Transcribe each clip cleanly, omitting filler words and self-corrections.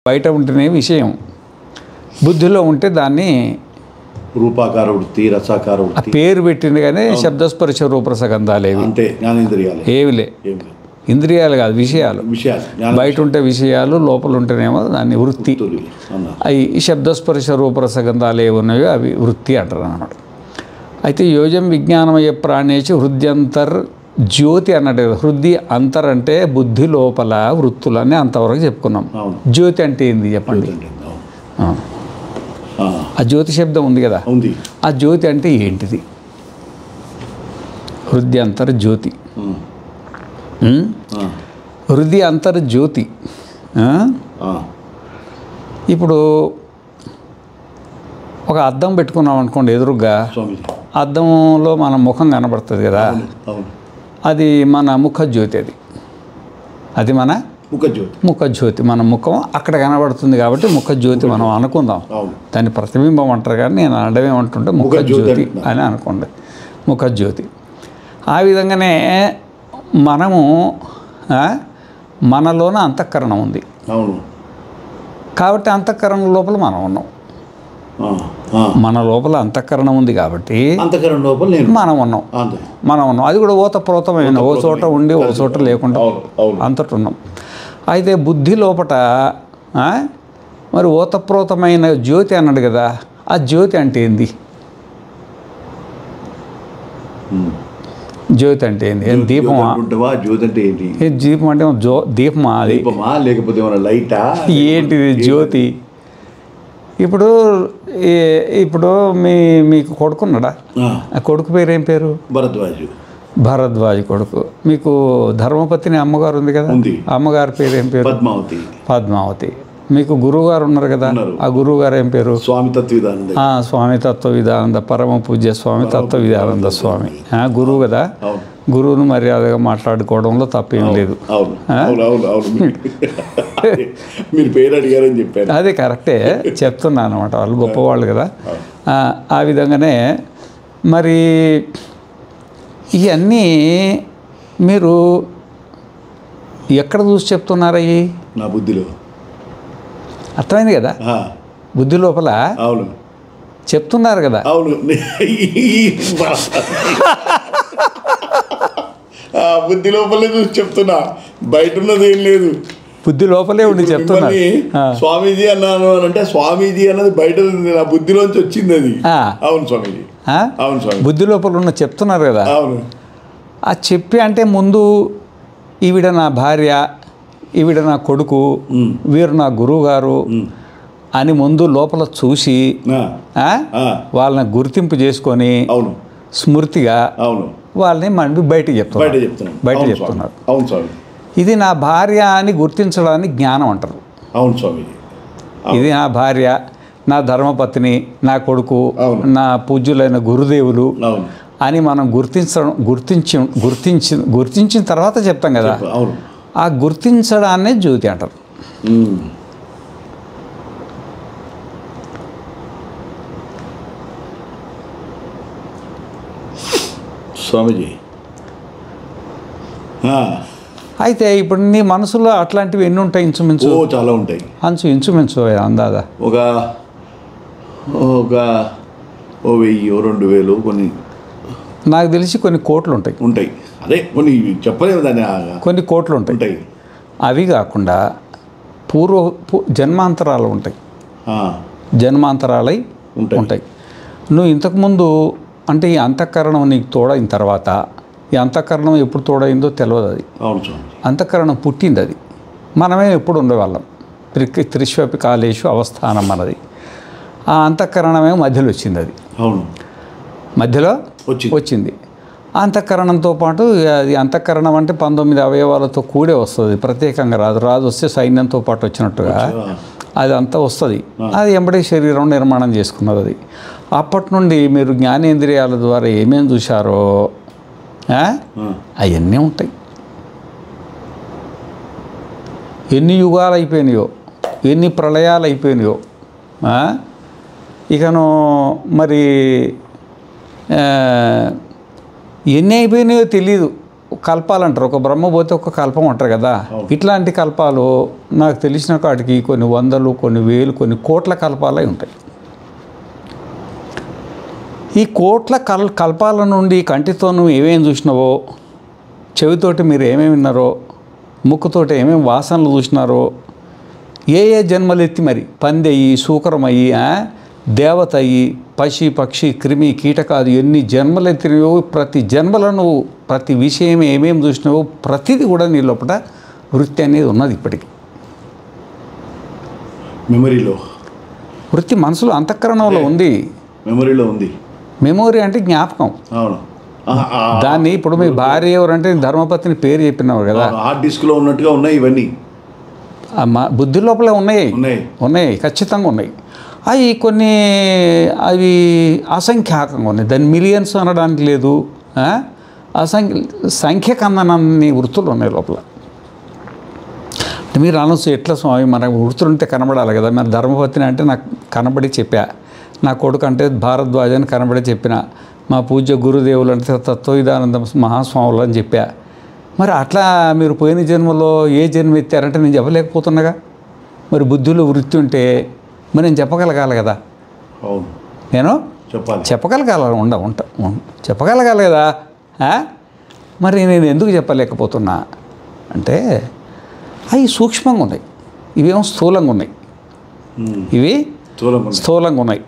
బయట ఉంటేనే విషయం, బుద్ధిలో ఉంటే దాన్ని రూపాకార వృత్తి, రసాకార ఆ వృత్తి పేరు పెట్టింది కానీ శబ్దస్పర్శ రూపరసగంధాలేవి అంటే జ్ఞానేంద్రియాలు ఏవిలే. ఇంద్రియాలు కాదు, విషయాలు. బయట ఉంటే విషయాలు, లోపల ఉంటేనేమో దాన్ని వృత్తి. అవి శబ్దస్పర్శ రూపరసగంధాలు ఏవి ఉన్నాయో అవి వృత్తి అంటారు అన్నమాట. అయితే యోజం విజ్ఞానమయ ప్రాణేచి హృద్యంతర్ జ్యోతి అన్నట్టు కదా. హృది అంతర్ అంటే బుద్ధి లోపల వృత్తులని అంతవరకు చెప్పుకున్నాం. జ్యోతి అంటే ఏంది చెప్పండి? ఆ జ్యోతి శబ్దం ఉంది కదా, ఆ జ్యోతి అంటే ఏంటిది? హృద్యంతర్ జ్యోతి, హృది అంతర్ జ్యోతి. ఇప్పుడు ఒక అద్దం పెట్టుకున్నాం అనుకోండి ఎదురుగా, అద్దంలో మన ముఖం కనబడుతుంది కదా, అది మన ముఖజ్యోతి. అది మన ముఖజ్యోతి. మన ముఖం అక్కడ కనబడుతుంది కాబట్టి ముఖజ్యోతి మనం అనుకుందాం. దాన్ని ప్రతిబింబం అంటారు కానీ నేను అనడమేమంటుంటే ముఖజ్యోతి అని అనుకోండి, ముఖజ్యోతి. ఆ విధంగానే మనము మనలోన అంతఃకరణం ఉంది కాబట్టి అంతఃకరణ లోపల మనం ఉన్నాం. మన లోపల అంతఃకరణం ఉంది కాబట్టి మనం ఉన్నాం. అది కూడా ఓతప్రోతమైన, ఓ చోట ఉండి ఓ చోట లేకుండా అంతటి ఉన్నాం. అయితే బుద్ధి లోపట మరి ఓతప్రోతమైన జ్యోతి అన్నాడు కదా, ఆ జ్యోతి అంటే ఏంది? జ్యోతి అంటే ఏంది? దీపమా? జ్యోతి అంటే ఏంటి? దీపం అంటే దీపమా? అది లేకపోతే లైటా? ఏంటిది జ్యోతి? ఇప్పుడు మీకు కొడుకున్నాడా? ఆ కొడుకు పేరు ఏం పేరు? భరద్వాజ్ కొడుకు. మీకు ధర్మపత్ని అమ్మగారు ఉంది కదా, అమ్మగారి పేరు ఏం పేరు? పద్మావతి. మీకు గురువుగారు ఉన్నారు కదా, ఆ గురువు గారు ఏం పేరు? స్వామి తత్వవిధానంద, పరమ పూజ్య స్వామి తత్వవిధానంద స్వామి. గురువు కదా, గురువును మర్యాదగా మాట్లాడుకోవడంలో తప్పేం లేదు. అదే కరెక్టే చెప్తున్నాను అనమాట, వాళ్ళు గొప్పవాళ్ళు కదా. ఆ విధంగానే మరి ఇవన్నీ మీరు ఎక్కడ చూసి చెప్తున్నారయ్యి? నా బుద్ధిలో. అర్థమైంది కదా, బుద్ధి లోపల చెప్తున్నారు కదా. బుద్ధి లోపలే చూసి చెప్తున్నా, బయట ఉన్నది ఏం లేదు. బుద్ధి లోపలే ఉండి చెప్తున్నా. స్వామీజీ అన్నాను అంటే స్వామీజీ అన్నది బయట నా బుద్ధిలోంచి వచ్చింది అది. అవును స్వామీజీ, అవును స్వామి. బుద్ధి లోపల ఉన్న చెప్తున్నారు కదా. అవును. ఆ చెప్పి అంటే ముందు ఈవిడ నా భార్య, ఈవిడ నా కొడుకు, వీరు నా గురువు గారు అని ముందు లోపల చూసి వాళ్ళని గుర్తింపు చేసుకొని స్మృతిగా వాళ్ళని మనం బయట చెప్తున్నారు. ఇది నా భార్య అని గుర్తించడానికి జ్ఞానం అంటారు. అవును స్వామి. ఇది నా భార్య, నా ధర్మపత్ని, నా కొడుకు, నా పూజ్యులైన గురుదేవులు అని మనం గుర్తించిన తర్వాత చెప్తాం కదా. ఆ గుర్తించడాన్నే జ్యోతి అంటారు. స్వామిజీ. అయితే ఇప్పుడు నీ మనసులో అట్లాంటివి ఎన్ని ఉంటాయి? ఇంచుమించు చాలా ఉంటాయి. ఇంచుమించు అందాదా ఒక 1000, 2000 కొన్ని, నాకు తెలిసి కొన్ని కోట్లు ఉంటాయి. అదే కొన్ని చెప్పలేము దాన్ని. కొన్ని కోట్లు ఉంటాయి. అవి కాకుండా జన్మాంతరాలు ఉంటాయి. జన్మాంతరాలై ఉంటాయి. నువ్వు ఇంతకుముందు అంటే ఈ అంతఃకరణం నీకు తోడైన తర్వాత, ఈ అంతఃకరణం ఎప్పుడు తోడైందో తెలియదు. అది అంతఃకరణం పుట్టింది, అది మనమే ఎప్పుడు ఉండేవాళ్ళం. త్రిష్వపి కాలేషు అవస్థానం అన్నది. ఆ అంతఃకరణమే మధ్యలో వచ్చింది. అది మధ్యలో వచ్చింది. అంతఃకరణంతో పాటు అది అంతఃకరణం అంటే 19 అవయవాలతో కూడే వస్తుంది, ప్రత్యేకంగా రాదు వస్తే సైన్యంతో పాటు వచ్చినట్టుగా అది అంతా వస్తుంది. అది ఎంబడే శరీరం నిర్మాణం చేసుకున్నది. అది అప్పటి నుండి మీరు జ్ఞానేంద్రియాల ద్వారా ఏమేమి చూశారో అవన్నీ ఉంటాయి. ఎన్ని యుగాలు అయిపోయినాయో, ఎన్ని ప్రళయాలు అయిపోయినాయో, ఇకను మరి ఎన్ని అయిపోయినాయో తెలీదు. కల్పాలు అంటారు, ఒక బ్రహ్మ పోతే ఒక కల్పం అంటారు కదా. ఇట్లాంటి కల్పాలు నాకు తెలిసిన కాటికి కొన్ని వందలు, కొన్ని వేలు, కొన్ని కోట్ల కల్పాలే ఉంటాయి. ఈ కోట్ల కల్పాల నుండి కంటితో నువ్వు ఏమేమి చూసినావో, చెవితోటి మీరు ఏమేమి విన్నారో, ముక్కుతోటి ఏమేమి వాసనలు చూసినారో, ఏ జన్మలు ఎత్తి మరి పంది అయ్యి, శూకరమయ్యి, దేవత అయ్యి, పశి పక్షి క్రిమి కీటకాదు ఎన్ని జన్మలు ఎత్తినవో, ప్రతి జన్మలో నువ్వు ప్రతి విషయం ఏమేమి చూసినావో ప్రతిదీ కూడా నీ లోపల వృత్తి అనేది ఉన్నది. ఇప్పటికి మెమరీలో వృత్తి మనసులో అంతఃకరణంలో ఉంది, మెమరీలో ఉంది. మెమొరీ అంటే జ్ఞాపకం. అవును, దాన్ని ఇప్పుడు మీ భార్య ఎవరంటే ధర్మపత్ని పేరు చెప్పినావు కదా, హార్డ్ డిస్క్లో ఉన్నట్టుగా ఉన్నాయి ఇవన్నీ. బుద్ధి లోపల ఉన్నాయి ఖచ్చితంగా ఉన్నాయి. అవి అసంఖ్యాకంగా ఉన్నాయి. దాని మిలియన్స్ అనడానికి లేదు, సంఖ్యకు అందనన్ని వృత్తులు ఉన్నాయి లోపల. మీరు అనొచ్చు, ఎట్లా స్వామి మనకు వృత్తులు ఉంటే కనబడాలి కదా. మరి ధర్మపత్ని అంటే నాకు కనబడి చెప్పా, నా కొడుకు అంటే భారద్వాజ అని కనబడి చెప్పిన, మా పూజ్య గురుదేవులు అంటే తత్వవిధానంద మహాస్వాములు అని చెప్పా. మరి అట్లా మీరు పోయిన జన్మలో ఏ జన్మ ఎత్తారంటే నేను చెప్పలేకపోతున్నాగా. మరి బుద్ధిలో వృత్తి ఉంటే మరి నేను చెప్పగలగాలి కదా. నేను చెప్పగలగాలి చెప్పగలగాలి కదా. మరి నేను ఎందుకు చెప్పలేకపోతున్నా అంటే అవి సూక్ష్మంగా ఉన్నాయి, ఇవేమో స్థూలంగా ఉన్నాయి. ఇవి స్థూలంగా ఉన్నాయి,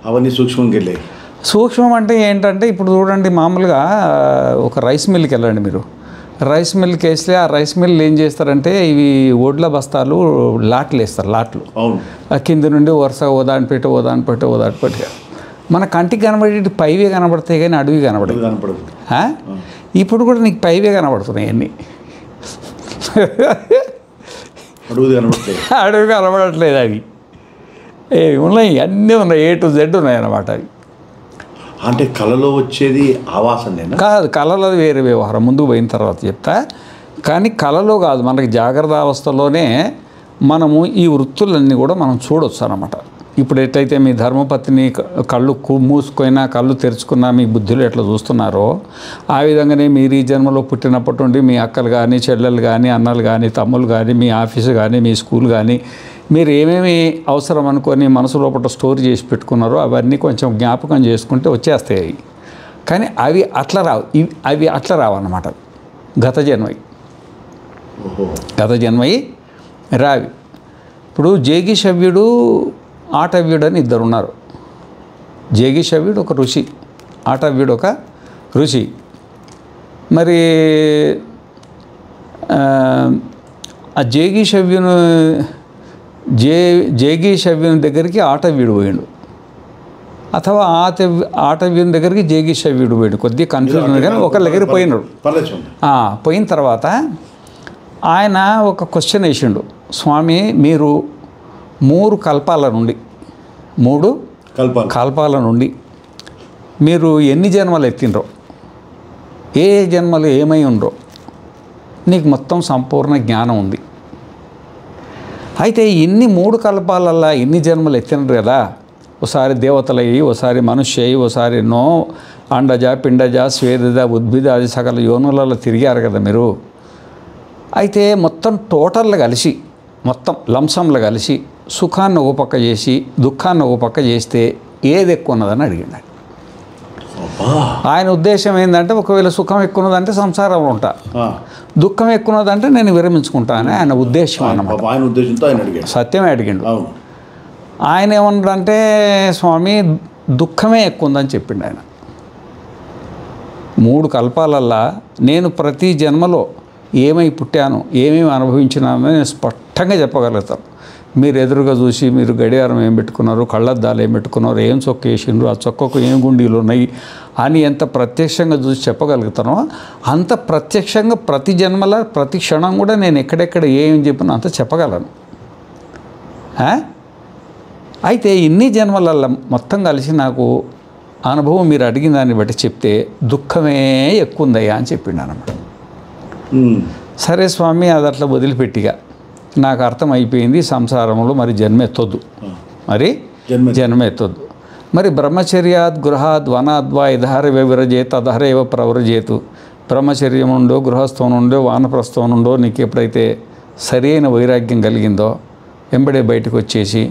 అవన్నీ సూక్ష్మంగా వెళ్ళాయి. సూక్ష్మం అంటే ఏంటంటే ఇప్పుడు చూడండి, మామూలుగా ఒక రైస్ మిల్కి వెళ్ళండి మీరు. రైస్ మిల్కి వేస్తే ఆ రైస్ మిల్ ఏం చేస్తారంటే ఇవి ఒడ్ల బస్తాలు లాట్లు వేస్తారు. లాట్లు కింద నుండి వరుస ఓదాని పెట్టి మన కంటికి కనబడి పైవే కనబడతాయి కానీ అడవి కనబడదు. ఇప్పుడు కూడా నీకు పైవే కనబడుతున్నాయి అన్నీ, అడవి కనబడట్లేదు. అవి ఉన్నాయి, అన్నీ ఉన్నాయి, A to Z ఉన్నాయి అన్నమాట. అవి అంటే కళలో వచ్చేది ఆవాసన కాదు, కళలో వేరే వ్యవహారం, ముందుకు పోయిన తర్వాత చెప్తా. కానీ కళలో కాదు, మనకి జాగ్రత్త అవస్థలోనే మనము ఈ వృత్తులన్నీ కూడా మనం చూడవచ్చు అన్నమాట. ఇప్పుడు ఎట్లయితే మీ ధర్మపత్ని కళ్ళు మూసుకున్నా కళ్ళు తెరుచుకున్నా మీ బుద్ధిలో ఎట్లా చూస్తున్నారో, ఆ విధంగానే మీరు ఈ జన్మలో పుట్టినప్పటి నుండి మీ అక్కలు కానీ, చెల్లెలు కానీ, అన్నలు కానీ, తమ్ముళ్ళు కానీ, మీ ఆఫీసు కానీ, మీ స్కూల్ కానీ, మీరు ఏమేమి అవసరం అనుకొని మనసు లోపల స్టోర్ చేసి పెట్టుకున్నారో అవన్నీ కొంచెం జ్ఞాపకం చేసుకుంటే వచ్చేస్తాయి. కానీ అవి అట్లా రావు, అవి అట్లా రావన్నమాట. గత జన్మయి రావి. ఇప్పుడు జేగిశవ్యుడు, ఆటవ్యుడు అని ఇద్దరు ఉన్నారు. జేగిశవ్యుడు ఒక ఋషి, ఆటవ్యుడు ఒక ఋషి. మరి ఆ జేగిశవ్యుని దగ్గరికి ఆటవ్యుడు పోయాడు, అథవా ఆటవ్యుని దగ్గరికి జేగిశవ్యుడు పోయాడు. కొద్దిగా కన్ఫ్యూజన్ కానీ ఒకరి దగ్గర పోయినాడు. పోయిన తర్వాత ఆయన ఒక క్వశ్చన్ వేసిండు, స్వామి మీరు 3 కల్పాల నుండి మీరు ఎన్ని జన్మలు ఎత్తినరో, ఏ జన్మలు ఏమై ఉండరో నీకు మొత్తం సంపూర్ణ జ్ఞానం ఉంది. అయితే ఇన్ని 3 కల్పాలల్లా ఇన్ని జన్మలు ఎత్తినారు కదా, ఒకసారి దేవతలయ్యి, ఒకసారి మనుష్య అయ్యి, ఒకసారి ఎన్నో అండజ పిండజ స్వేదజ ఉద్భిద అది సకల యోనులలో తిరిగారు కదా మీరు. అయితే మొత్తం టోటల్గా కలిసి, మొత్తం లంసంలో కలిసి సుఖాన్ని ఒక పక్క చేసి దుఃఖాన్ని ఒక పక్క చేస్తే ఏది ఎక్కువ ఉన్నదని అడిగాడు. ఆయన ఉద్దేశం ఏంటంటే ఒకవేళ సుఖం ఎక్కువ ఉన్నదంటే సంసారంలో ఉంటా, దుఃఖం ఎక్కువ ఉన్నదంటే నేను విరమించుకుంటాను ఆయన ఉద్దేశం అన్నమాట. ఆయన ఉద్దేశంతో ఆయన అడిగాడు, సత్యమే అడిగిండు. ఆయన ఏమన్నాడంటే స్వామి దుఃఖమే ఎక్కువ ఉందని చెప్పిండు ఆయన. 3 కల్పాలల్లా నేను ప్రతి జన్మలో ఏమై పుట్టాను, ఏమేమి అనుభవించినానో నేను స్పష్టంగా చెప్పగలుగుతాను. మీరు ఎదురుగా చూసి మీరు గడియారం ఏం పెట్టుకున్నారు, కళ్ళద్దాలు ఏం పెట్టుకున్నారు, ఏం చొక్క వేసిండ్రు, ఆ చొక్కకు ఏం గుండీలు ఉన్నాయి అని ఎంత ప్రత్యక్షంగా చూసి చెప్పగలుగుతానో అంత ప్రత్యక్షంగా ప్రతి జన్మల ప్రతి క్షణం కూడా నేను ఎక్కడెక్కడ ఏం చెప్పినా అంత చెప్పగలను. అయితే ఇన్ని జన్మలల్లో మొత్తం కలిసి నాకు అనుభవం మీరు అడిగిన దాన్ని బట్టి చెప్తే దుఃఖమే ఎక్కువ ఉందయ్యా అని చెప్పిండు అన్నమాట. సరే స్వామి అది అట్లా వదిలిపెట్టిగా నాకు అర్థమైపోయింది, సంసారంలో మరి జన్మెత్తొద్దు, జన్మెత్తొద్దు. మరి బ్రహ్మచర్యాద్ గృహాద్ వనాద్వా ఇదహరేవ విరజేత్ అదహరేవ ప్రవ్రజేతు. బ్రహ్మచర్యం నుండో గృహస్థం నుండో వానప్రస్థం నుండో నీకు ఎప్పుడైతే సరైన వైరాగ్యం కలిగిందో వెంబడే బయటకు వచ్చేసి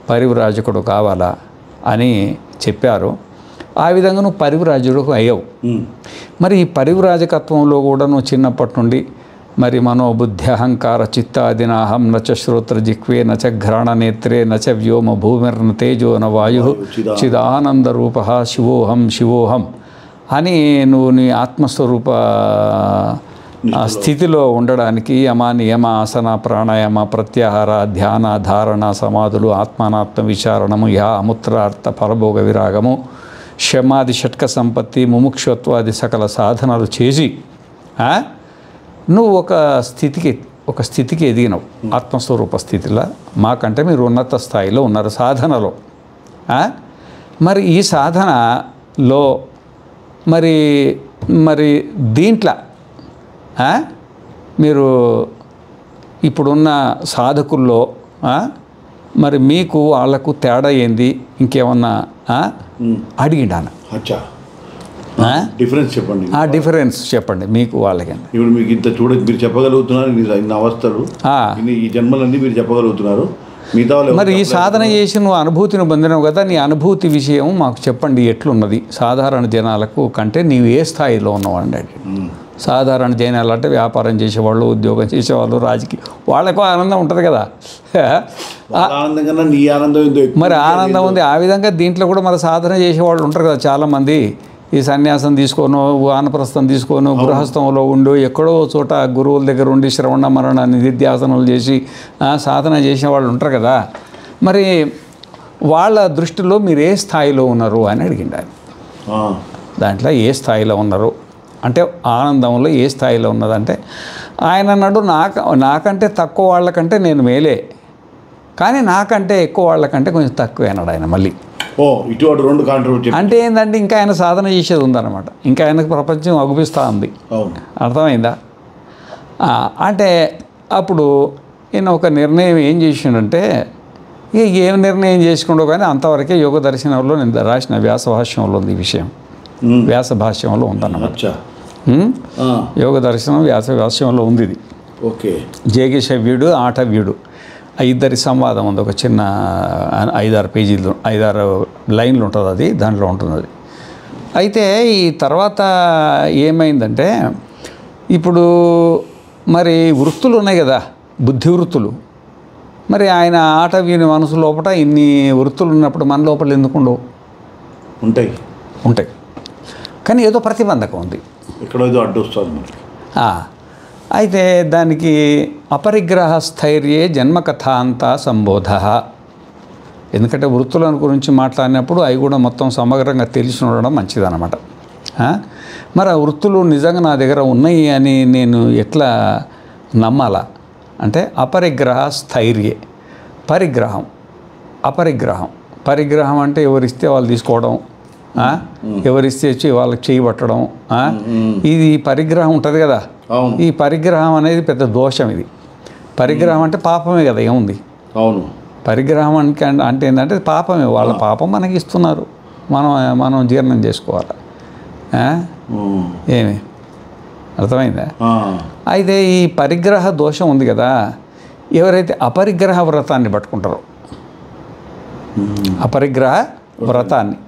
పరివ్రాజకుడు కావాలా అని చెప్పారు. ఆ విధంగా నువ్వు పరివ్రాజకుడు అయ్యావు. మరి ఈ పరివ్రాజకత్వంలో కూడా నువ్వు చిన్నప్పటి నుండి మరి మనోబుద్ధి అహంకార చిత్తాదినాహం నచ శ్రోత్ర జిక్వే నచ ఘ్రాణ నేత్రే నచ వ్యోమ భూమిర్న తేజో న వాయు చిదానంద రూప శివోహం శివోహం అని నువ్వు నీ ఆత్మస్వరూప స్థితిలో ఉండడానికి యమ నియమ ఆసన ప్రాణాయామ ప్రత్యాహార ధ్యాన ధారణ సమాధులు ఆత్మానాత్మ విచారణము యా అముత్రార్థ ఫలభోగ విరాగము శమాది షట్క సంపత్తి ముముక్షత్వాది సకల సాధనలు చేసి నువ్వు ఒక స్థితికి ఎదిగినావు ఆత్మస్వరూప స్థితిలో. మాకంటే మీరు ఉన్నత స్థాయిలో ఉన్నారు సాధనలో. మరి ఈ సాధనలో మరి దీంట్లో మీరు ఇప్పుడున్న సాధకుల్లో మరి మీకు వాళ్ళకు తేడా ఏంది ఇంకేమన్నా అడిగిండాను డిఫరెన్స్ చెప్పండి. డిఫరెన్స్ చెప్పండి మీకు వాళ్ళకి. ఇప్పుడు మీకు ఇంత మీరు చెప్పగలుగుతున్నారు ఇన్ని అవస్థలు ఈ జన్మలన్నీ మీరు చెప్పగలుగుతున్నారు. మిగతా మరి ఈ సాధన చేసి నువ్వు అనుభూతిని పొందినావు కదా, నీ అనుభూతి విషయం మాకు చెప్పండి ఎట్లున్నది సాధారణ జనాలకు కంటే నీవు ఏ స్థాయిలో ఉన్నావు అండి. సాధారణ జనాలు అంటే వ్యాపారం చేసేవాళ్ళు ఉద్యోగం చేసేవాళ్ళు రాజకీయ వాళ్ళకు ఆనందం ఉంటుంది కదా. ఆనందం నీ ఆనందం మరి ఆనందం ఉంది. ఆ విధంగా దీంట్లో కూడా మరి సాధన చేసేవాళ్ళు ఉంటారు కదా చాలామంది. ఈ సన్యాసం తీసుకోను వానప్రస్థం తీసుకోను గృహస్థంలో ఉండు ఎక్కడో చోట గురువుల దగ్గర ఉండి శ్రవణ మరణ నిధిధ్యాసనలు చేసి సాధన చేసిన వాళ్ళు ఉంటారు కదా. మరి వాళ్ళ దృష్టిలో మీరు ఏ స్థాయిలో ఉన్నారు అని అడిగిండారు. దాంట్లో ఏ స్థాయిలో ఉన్నారు అంటే ఆనందంలో ఏ స్థాయిలో ఉన్నదంటే ఆయన అన్నాడు నాకంటే తక్కువ వాళ్ళకంటే నేను మేలే, కానీ నాకంటే ఎక్కువ వాళ్ళకంటే కొంచెం తక్కువే అన్నాడు ఆయన. మళ్ళీ ఇటువంటి రెండు కాంట్రిబ్యూట్ అంటే ఏంటంటే ఇంకా ఆయన సాధన చేసేది ఉందన్నమాట. ఇంకా ఆయనకు ప్రపంచం అగుపిస్తూ ఉంది. అర్థమైందా? అంటే అప్పుడు ఈయన ఒక నిర్ణయం ఏం చేసిండంటే ఏం నిర్ణయం చేసుకుంటూ కానీ అంతవరకే యోగ దర్శనంలో నేను రాసిన వ్యాస భాష్యంలో ఉంది ఈ విషయం. వ్యాస భాష్యంలో ఉందన్నమాట. యోగ దర్శనం వ్యాస భాష్యంలో ఉంది ఇది. ఓకే. జేగిషవ్యుడు ఆటవ్యుడు ఇద్దరి సంవాదం ఉంది. ఒక చిన్న 5-6 పేజీలు 5-6 లైన్లు ఉంటుంది అది, దాంట్లో ఉంటుంది అది. అయితే ఈ తర్వాత ఏమైందంటే ఇప్పుడు మరి వృత్తులు ఉన్నాయి కదా బుద్ధి వృత్తులు. మరి ఆయన ఆటవ్యుని మనసు లోపల ఇన్ని వృత్తులు ఉన్నప్పుడు మన లోపల ఎందుకు ఉండవు? ఉంటాయి కానీ ఏదో ప్రతిబంధకం ఉంది, ఎక్కడో అడ్డు వస్తుంది. అయితే దానికి అపరిగ్రహ స్థైర్యే జన్మకథాంత సంబోధ. ఎందుకంటే వృత్తుల గురించి మాట్లాడినప్పుడు అవి కూడా మొత్తం సమగ్రంగా తెలిసి ఉండడం మంచిదన్నమాట. మరి ఆ వృత్తులు నిజంగా నా దగ్గర ఉన్నాయి అని నేను ఎట్లా నమ్మాలా అంటే అపరిగ్రహ స్థైర్యే. పరిగ్రహం అంటే ఎవరిస్తే వాళ్ళు తీసుకోవడం, ఎవరిస్తే వచ్చి వాళ్ళకి చేయబట్టడం, ఇది పరిగ్రహం ఉంటుంది కదా. ఈ పరిగ్రహం అనేది పెద్ద దోషం. ఇది పరిగ్రహం అంటే పాపమే కదా, ఏముంది. పరిగ్రహం అంటే ఏంటంటే పాపమే. వాళ్ళ పాపం మనకి ఇస్తున్నారు, మనం జీర్ణం చేసుకోవాలి. ఏమి అర్థమైందా? అయితే ఈ పరిగ్రహ దోషం ఉంది కదా, ఎవరైతే అపరిగ్రహ వ్రతాన్ని పట్టుకుంటారో అపరిగ్రహ వ్రతాన్ని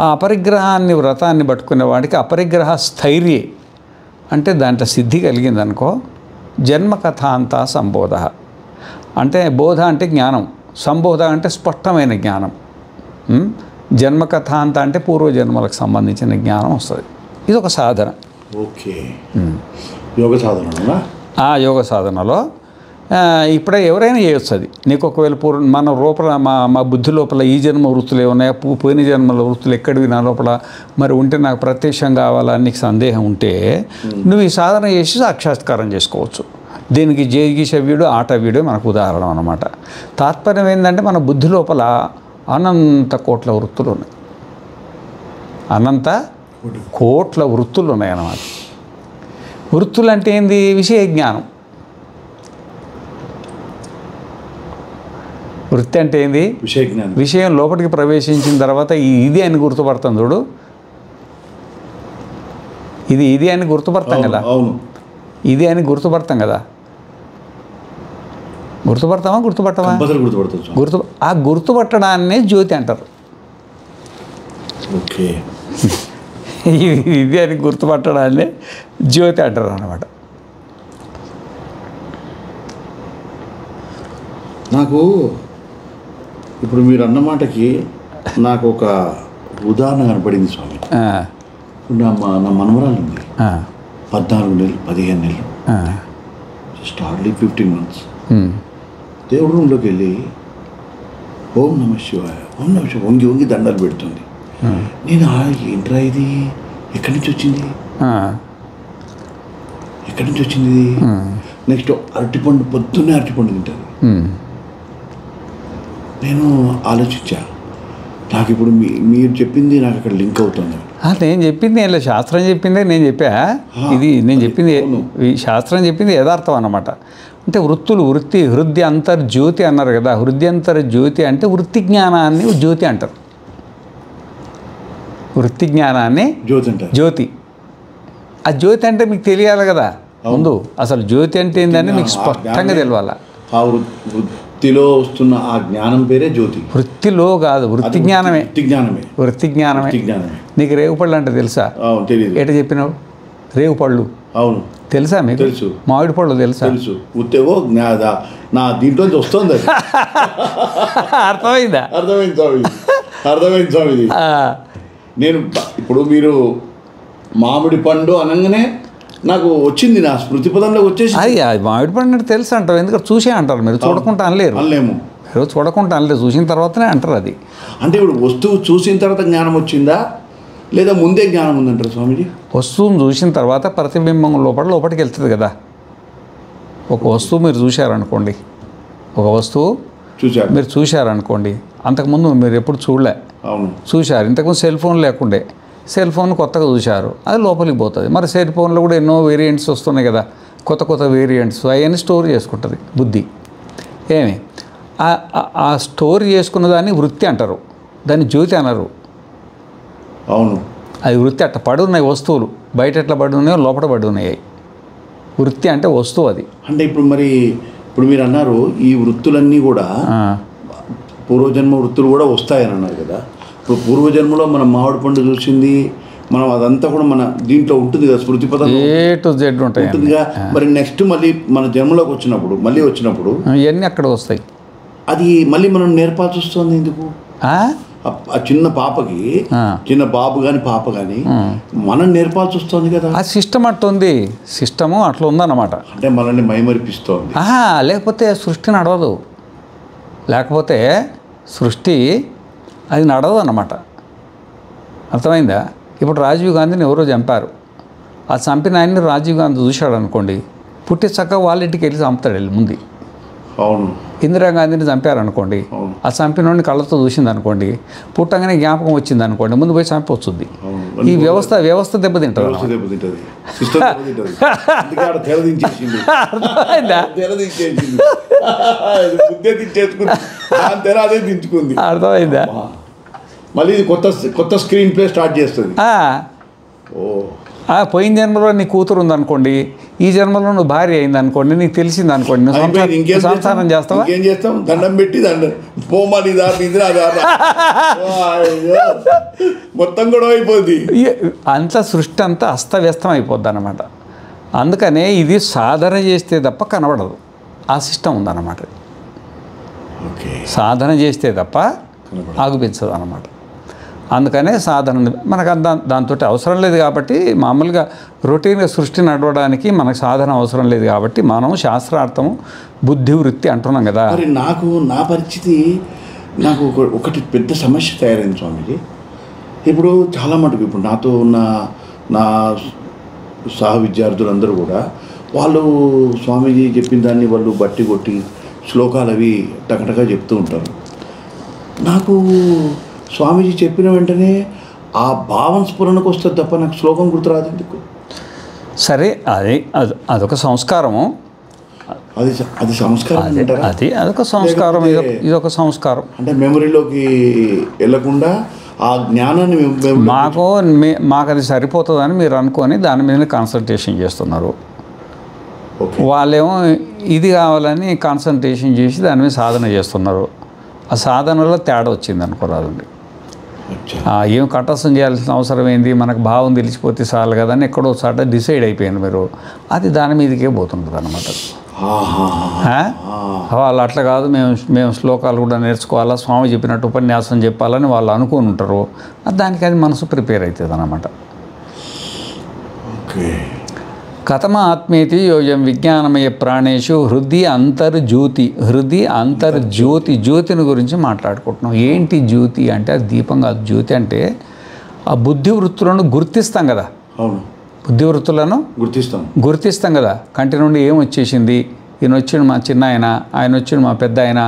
ఆ వ్రతాన్ని పట్టుకునే వాడికి అపరిగ్రహ స్థైర్యే అంటే దాంట్లో సిద్ధి కలిగిందనుకో జన్మకథాంత సంబోధ అంటే బోధ అంటే జ్ఞానం, సంబోధ అంటే స్పష్టమైన జ్ఞానం. జన్మకథాంత అంటే పూర్వజన్మలకు సంబంధించిన జ్ఞానం వస్తుంది. ఇది ఒక సాధన. ఓకే. యోగ సాధన. యోగ సాధనలో ఇప్పుడే ఎవరైనా చేయొచ్చు అది. నీకు ఒకవేళ మన లోపల మా బుద్ధి లోపల ఈ జన్మ వృత్తులు ఏమన్నాయా, పోయిన జన్మల వృత్తులు ఎక్కడివి నా లోపల మరి ఉంటే నాకు ప్రత్యక్షం కావాలని నీకు సందేహం ఉంటే నువ్వు ఈ సాధన చేసి సాక్షాత్కారం చేసుకోవచ్చు. దీనికి జేగిషవ్యుడు ఆటవ్యుడే మనకు ఉదాహరణ అన్నమాట. తాత్పర్యం ఏంటంటే మన బుద్ధి లోపల అనంత కోట్ల వృత్తులు ఉన్నాయి, అనంత కోట్ల వృత్తులు ఉన్నాయి అన్నమాట. వృత్తులు అంటే ఏంది? విషయ జ్ఞానం. వృత్తి అంటే ఏంది? విషయం లోపలికి ప్రవేశించిన తర్వాత ఇది అని గుర్తుపడుతుంది చూడు. ఇది అని గుర్తుపడతాం కదా. అవును, ఇది అని గుర్తుపడతాం కదా. గుర్తుపడతామా గుర్తుపట్టమా? ఆ గుర్తుపట్టడాన్నే జ్యోతి అంటారు. ఓకే, ఇది అని గుర్తుపట్టడాన్నే జ్యోతి అంటారు అన్నమాట. నాకు ఇప్పుడు మీరు అన్నమాటకి నాకు ఒక ఉదాహరణ కనపడింది స్వామి. నా మనవరాలు ఉంది, 14 నెలలు 15 నెలలు, జస్ట్ హార్డ్లీ 15 months. దేవుడి రూమ్లోకి వెళ్ళి ఓం నమ శివాయ ఓం నమ శివాయ వంగి వంగి దండాలు పెడుతుంది. నేను ఏంట్రా ఇది, ఎక్కడి నుంచి వచ్చింది, ఎక్కడి నుంచి వచ్చింది ఇది? నెక్స్ట్ అరటిపండు, పొద్దున్నే అరటిపండు తింటుంది. నేను ఆలోచించా, నాకు ఇప్పుడు మీరు చెప్పింది నాకు అక్కడ లింక్ అవుతుంది. నేను చెప్పింది ఇలా శాస్త్రం చెప్పిందే నేను చెప్పా. ఇది నేను చెప్పింది శాస్త్రం చెప్పింది యథార్థం అన్నమాట. అంటే వృత్తులు, హృదయ అంతర్జ్యోతి అన్నారు కదా. హృదయ అంతర్జ్యోతి అంటే వృత్తి జ్ఞానాన్ని జ్యోతి అంటారు. వృత్తి జ్ఞానాన్ని జ్యోతి. ఆ జ్యోతి అంటే మీకు తెలియాలి కదా ముందు. అసలు జ్యోతి అంటే ఏంటని మీకు స్పష్టంగా తెలియాలి. వృత్తిలో వస్తున్న ఆ జ్ఞానం పేరే జ్యోతి. వృత్తిలో కాదు, వృత్తి జ్ఞానమే. వృత్తి జ్ఞానమే. నీకు రేగుపళ్ళు అంటే తెలుసా? ఎట చెప్పినావు? రేగుపళ్ళు అవును తెలుసా మీకు? తెలుసు. మామిడి పళ్ళు తెలుసా? తెలుసు. ఉత్తేవో నా దీంట్లో వస్తుంది. అర్థమైందా? అర్థమైంది స్వామి. నేను ఇప్పుడు మీరు మామిడి పండు అనగానే నాకు వచ్చింది, నా స్మృతి పదంలో వచ్చేసి అది మామిడి పండు అంటే తెలుసు అంటారు. ఎందుకంటే చూసే అంటారు. మీరు చూడకుండా అనలేరు. మీరు చూడకుండా అనలేరు, చూసిన తర్వాతనే అంటారు. అది అంటే ఇప్పుడు వస్తువు చూసిన తర్వాత జ్ఞానం వచ్చిందా లేదా ముందే జ్ఞానం ఉందంటారు స్వామిజీ? వస్తువును చూసిన తర్వాత ప్రతిబింబం లోపలికి వెళ్తుంది కదా. ఒక వస్తువు మీరు చూశారనుకోండి, ఒక వస్తువు మీరు చూశారనుకోండి, అంతకుముందు మీరు ఎప్పుడు చూడలే, చూశారు. ఇంతకుముందు సెల్ ఫోన్ లేకుండే, సెల్ ఫోన్ కొత్తగా చూశారు, అది లోపలికి పోతుంది. మరి సెల్ ఫోన్లో కూడా ఎన్నో వేరియంట్స్ వస్తున్నాయి కదా, కొత్త వేరియంట్స్. అవన్నీ స్టోర్ చేసుకుంటుంది బుద్ధి. ఆ స్టోర్ చేసుకున్న దాన్ని వృత్తి అంటారు, దాన్ని జ్యోతి అనరు. అవును, అది వృత్తి. అట్లా పడి ఉన్నాయి వస్తువులు, బయట ఎట్లా పడి ఉన్నాయో లోపల పడి ఉన్నాయి. వృత్తి అంటే వస్తువు అది. అంటే ఇప్పుడు మీరు అన్నారు ఈ వృత్తులన్నీ కూడా పూర్వజన్మ వృత్తులు కూడా వస్తాయని అన్నారు కదా. ఇప్పుడు పూర్వజన్మలో మనం మామిడి పండు చూసింది, మనం అదంతా కూడా మన దీంట్లో ఉంటుంది కదా, స్మృతి పదం A to Z ఉంటుందిగా. మరి నెక్స్ట్ మళ్ళీ మన జన్మలోకి వచ్చినప్పుడు ఇవన్నీ అక్కడ వస్తాయి. అది మళ్ళీ మనం నేర్పాల్సి వస్తుంది. ఎందుకు? ఆ చిన్న పాపకి, చిన్న బాబు కానీ పాప కానీ మనం నేర్పాల్సి వస్తుంది కదా. ఆ సిస్టమ్ అట్టుంది, సిస్టము అట్లా ఉందన్నమాట. అంటే మనల్ని మైమరిపిస్తోంది. లేకపోతే సృష్టి నడవదు. లేకపోతే సృష్టి అది నడవదు అన్నమాట. అర్థమైందా? ఇప్పుడు రాజీవ్ గాంధీని ఎవరో చంపారు. ఆ చంపిన ఆయన్ని రాజీవ్ గాంధీ చూశాడు అనుకోండి, పుట్టి చక్కగా వాళ్ళ ఇంటికి వెళ్ళి చంపుతాడు వెళ్ళి ముందు. అవును. ఇందిరాగాంధీని చంపారనుకోండి, ఆ చంపినోడిని కళ్ళతో చూసింది అనుకోండి, పుట్టంగానే జ్ఞాపకం వచ్చింది అనుకోండి, ముందు పోయి చంపొచ్చుద్ది. ఈ వ్యవస్థ దెబ్బతింటుంది. అర్థమైందా? మళ్ళీ కొత్త స్క్రీన్ ప్లే స్టార్ట్ చేస్తుంది. పోయిన జన్మలో నీ కూతురు ఉందనుకోండి, ఈ జన్మలో నువ్వు భార్య అయింది అనుకోండి, నీకు తెలిసింది అనుకోండి, నువ్వు సంసారం చేస్తావా? ఏం చేస్తాం? దండం పెట్టి పోమని మొత్తం కూడా అయిపోద్ది. అంతా సృష్టి అంతా అస్తవ్యస్తం అయిపోద్ది అన్నమాట. అందుకనే ఇది సాధన చేస్తే తప్ప కనబడదు. ఆ సిస్టమ్ ఉందన్నమాట. సాధన చేస్తే తప్ప ఆగుపించదు అన్నమాట. అందుకనే సాధన మనకు దాంతో అవసరం లేదు. కాబట్టి మామూలుగా రొటీన్గా సృష్టి నడవడానికి మనకు సాధన అవసరం లేదు. కాబట్టి మనం శాస్త్రార్థము బుద్ధి వృత్తి అంటున్నాం కదా. మరి నా పరిస్థితి నాకు ఒకటి పెద్ద సమస్య తయారైంది స్వామిజీ. ఇప్పుడు చాలా మటుకు ఇప్పుడు నాతో ఉన్న నా సహ విద్యార్థులందరూ కూడా వాళ్ళు స్వామీజీ చెప్పిన దాన్ని వాళ్ళు బట్టి కొట్టి శ్లోకాలు అవి టకటగా చెప్తూ ఉంటారు. నాకు స్వామీజీ చెప్పిన వెంటనే ఆ భావం స్ఫురణకు వస్తుంది తప్ప నాకు శ్లోకం గుర్తురాదు. ఎందుకు? సరే, అదొక సంస్కారము. అది సంస్కారం అదొక సంస్కారం. ఇదొక సంస్కారం. అంటే మెమరీలోకి వెళ్ళకుండా ఆ జ్ఞానాన్ని మాకు అది సరిపోతుందని మీరు అనుకొని దాని మీద కాన్సన్ట్రేషన్ చేస్తున్నారు. వాళ్ళేమో ఇది కావాలని కాన్సన్ట్రేషన్ చేసి దాని మీద సాధన చేస్తున్నారు. ఆ సాధనలో తేడా వచ్చింది అనుకోరాదండి. ఏం కంఠస్థం చేయాల్సిన అవసరం ఏంది, మనకు భావం తెలిసిపోతే చాలు కదా అని ఎక్కడో చోట డిసైడ్ అయిపోయాను మీరు. అది దాని మీదకే పోతుంటుంది అన్నమాట. వాళ్ళు అట్లా కాదు, మేము శ్లోకాలు కూడా నేర్చుకోవాలా, స్వామి చెప్పినట్టు ఉపన్యాసం చెప్పాలని వాళ్ళు అనుకుని ఉంటారు. దానికి అది మనసు ప్రిపేర్ అవుతుంది అన్నమాట. కథమ ఆత్మేతి యోయం విజ్ఞానమయ ప్రాణేషు హృది అంతర్జ్యోతి. హృది అంతర్జ్యోతి, జ్యోతిని గురించి మాట్లాడుకుంటున్నాం. ఏంటి జ్యోతి అంటే అది దీపం కాదు. జ్యోతి అంటే ఆ బుద్ధి వృత్తులను గుర్తిస్తాం కదా. అవును, బుద్ధి వృత్తులను గుర్తిస్తాం కదా. కంటి నుండి ఏం వచ్చేసింది, ఈయన వచ్చింది మా చిన్న ఆయన వచ్చింది మా పెద్ద ఈయన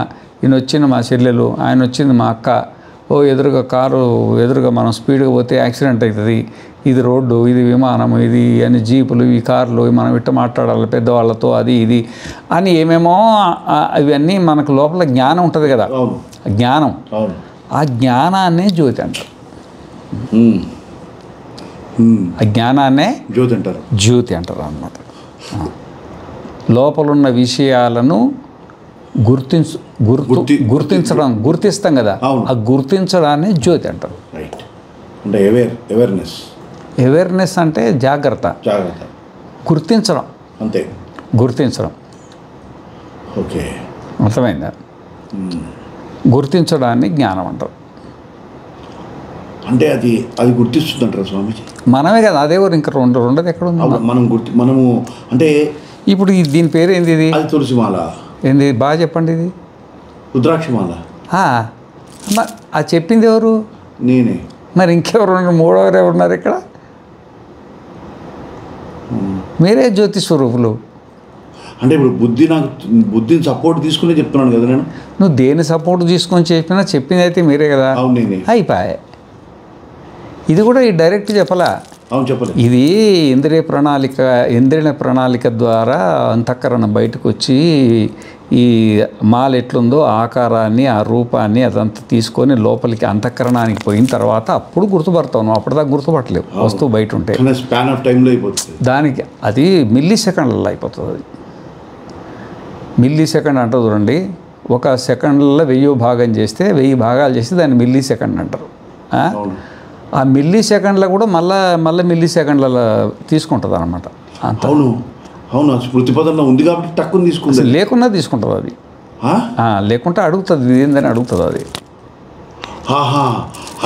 వచ్చింది మా చెల్లెలు, ఆయన వచ్చింది మా అక్క. ఎదురుగా కారు ఎదురుగా మనం స్పీడ్గా పోతే యాక్సిడెంట్ అవుతుంది, ఇది రోడ్డు, ఇది విమానం, ఇది అని జీపులు, ఈ కార్లు, మనం ఇట్ట మాట్లాడాలి పెద్దవాళ్ళతో, అది ఇది అని ఏమేమో ఇవన్నీ మనకు లోపల జ్ఞానం ఉంటుంది కదా. జ్ఞానం, ఆ జ్ఞానాన్నే జ్యోతి అంటారు. ఆ జ్ఞానాన్నే జ్యోతి అంటారు అన్నమాట. లోపలున్న విషయాలను గుర్తిస్తాం కదా, ఆ గుర్తించడాన్ని జ్యోతి అంటారు. అంటే అవేర్నెస్ అంటే జాగ్రత్త, గుర్తించడం అంతే. గుర్తించడం, ఓకే, అర్థమైందా? గుర్తించడాన్ని జ్ఞానం అంటారు. అంటే అది గుర్తిస్తుందంటారా స్వామీజీ? మనమే కదా, అదే ఇంకా రెండోది ఎక్కడ ఉంది? మనము అంటే ఇప్పుడు దీని పేరు ఏంది? ఇది తులసిమాల. ఏంది బాగా చెప్పండి. ఇది రుద్రాక్షమాల. అది చెప్పింది ఎవరు? నేనే. మరి ఇంకెవరు ఉన్నారు? మూడవరు ఉన్నారు ఇక్కడ? మీరే జ్యోతి స్వరూపులు. అంటే ఇప్పుడు బుద్ధిని సపోర్ట్ తీసుకునే చెప్తున్నాను కదా నేను. నువ్వు దేని సపోర్ట్ తీసుకొని చెప్పింది అయితే మీరే కదా. అయిపోయా. ఇది కూడా ఈ డైరెక్ట్ చెప్పలా. ఇది ఇంద్రియ ప్రణాళిక ద్వారా అంతఃకరణం బయటకు వచ్చి ఈ మాల ఎట్లుందో ఆకారాన్ని, ఆ రూపాన్ని అదంతా తీసుకొని లోపలికి అంతఃకరణానికి పోయిన తర్వాత అప్పుడు గుర్తుపడతావు. నువ్వు అప్పటిదాకా గుర్తుపట్టలేవు వస్తువు బయట ఉంటే. దానికి అది మిల్లీ సెకండ్లలో అయిపోతుంది. అది మిల్లీ సెకండ్ అంటారు చూడండి. ఒక సెకండ్లో 1000 భాగం చేస్తే 1000 భాగాలు చేస్తే దాన్ని మిల్లీ సెకండ్ అంటారు. ఆ మిల్లీ సెకండ్లో కూడా మళ్ళీ మిల్లీ సెకండ్లలో తీసుకుంటుంది అన్నమాట. అవును, స్మృతి పదంలో ఉంది కాబట్టి తక్కువ తీసుకుంటుంది. లేకున్నా తీసుకుంటుంది అది. లేకుంటే అడుగుతుంది, ఇది ఏందని అడుగుతుంది అది.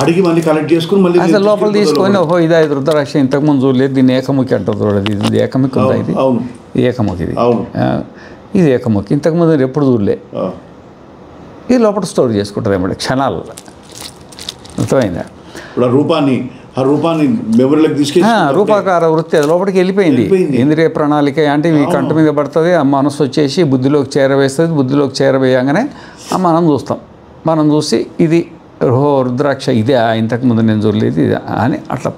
అడిగి మళ్ళీ కలెక్ట్ చేసుకుని మళ్ళీ అసలు లోపల తీసుకొని ఇది 5 రుద్రాక్ష ఇంతకుముందు చూడలేదు, దీన్ని ఏకముఖి అంటుంది చూడదు. ఇది ఏకముఖి ఉందా? ఇది ఏకముఖి. ఇది ఏకముఖి ఇంతకుముందు ఎప్పుడు చూడలే. ఇది లోపల స్టోర్ చేసుకుంటుంది ఏమంటే క్షణాలలో. అర్థమైందా? ఆ రూపాన్ని మెమరీలోకి తీసుకెళ్ళి రూపాకార వృత్తి అది లోపలికి వెళ్ళిపోయింది. ఇంద్రియ ప్రణాళిక అంటే ఈ కంటి మీద పడుతుంది, ఆ మనసు వచ్చేసి బుద్ధిలోకి చేరవేస్తుంది. బుద్ధిలోకి చేరవేయగానే మనం చూసి ఇది రుద్రాక్ష ఇదే, ఇంతకుముందు నేను చూడలేదు ఇది అని అట్లా